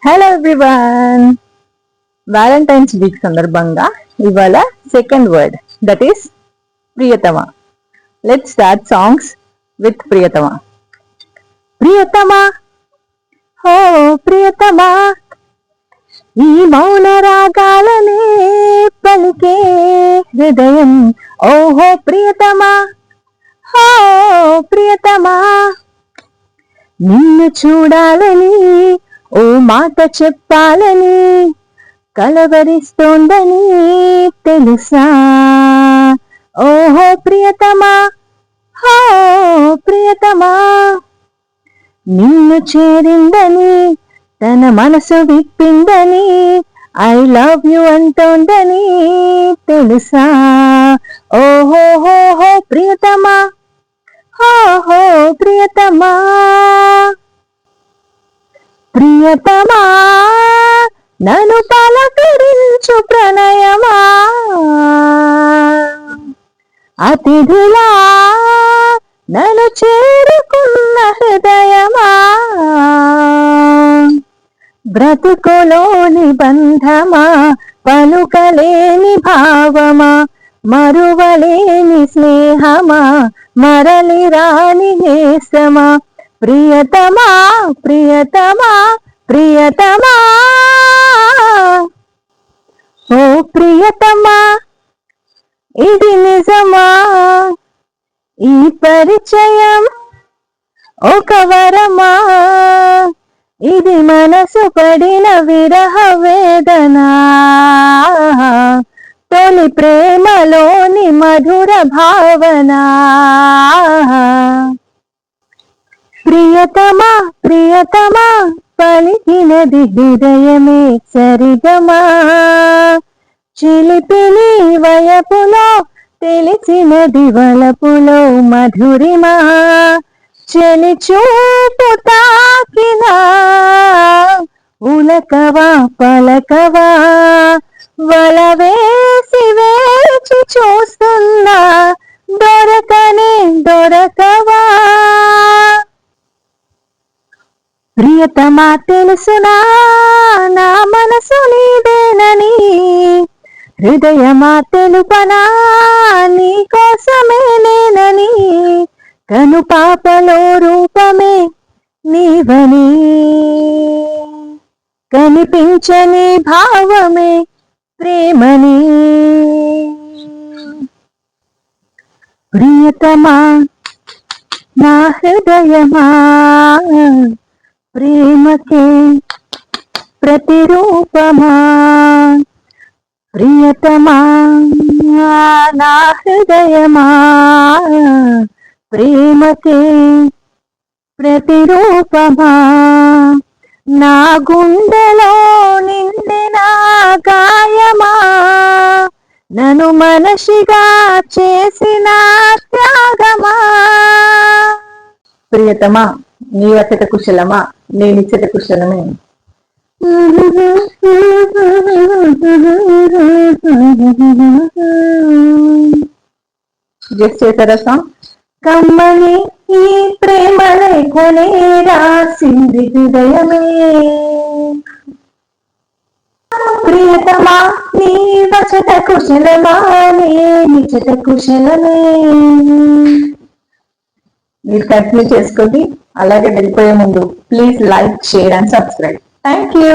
Hello everyone, Valentine's week సందర్భంగా ఇవాళ second word that is Priyatama. Let's start songs with ప్రియతమ. ప్రియతమా హో ప్రియతమా, ఈ మౌన రాగాలనే పలికే హృదయం. ఓహో ప్రియతమా, హో ప్రియతమా, నిన్ను చూడాలని ఓ మాట చెప్పాలని కలవరిస్తోందని తెలుసా. ఓహో ప్రియతమా, హో ప్రియతమా, నిన్ను చేరిందని తన మనసు విప్పిందని ఐ లవ్ యు అంటోందని తెలుసా. ఓహో హో హో ప్రియతమా, హో హో ప్రియతమా. ప్రియతమా నన్ను పలకరించు ప్రణయమా, అతిథిలా నన్ను చేరుకున్న హృదయమా. బ్రతుకులోని బంధమా, పలుకలేని భావమా, మరువలేని స్నేహమా, మరలి రాని నేస్తమా. ప్రియతమా ప్రియతమా ప్రియతమా, ఓ ప్రియతమా, ఇది నిజమా, ఈ పరిచయం ఒక వరమా, ఇది మనసు పడిన విరహ వేదన, తొలి ప్రేమలోని మధుర భావన. ప్రియతమా ప్రియతమా, పలికినది హృదయమే సరిగమా, చిలిపిని వయపులో తెలిసినది వలపులో మధురిమా. చెలి చూపు తాకినా ఉలకవా పలకవా, వలవేసి వేచి చూస్తున్నా దొరకనే దొరకవా. ప్రియతమా తెలుసునా నా మనసు నీదేనని, హృదయమా తెలుపనా నీ కోసమే నేనని, కను పాపలో రూపమే నీవని, కనిపించని భావమే ప్రేమని. ప్రియతమా నా హృదయమా, ప్రేమకే ప్రతిరూపమా. ప్రియతమా నా హృదయమా, ప్రేమకే ప్రతిరూపమా. నా గుండెలో నిండిన గాయమా, నన్ను మనసిగా చేసిన త్యాగమా. ప్రియతమా నీవచ్చట కుశలమా, నేనిచ్చట కుశలమే. జస్ట్ చేశారా సాంగ్. కమ్మని ఈ ప్రేమ లేఖనే రాసింది హృదయమే. ప్రియతమా నీ వచట కుశలమా, నేనిచ్చట కుశలమే. మీరు కంటిన్యూ చేసుకోండి. అలాగే వెళ్ళిపోయే ముందు please like, share and subscribe. Thank you.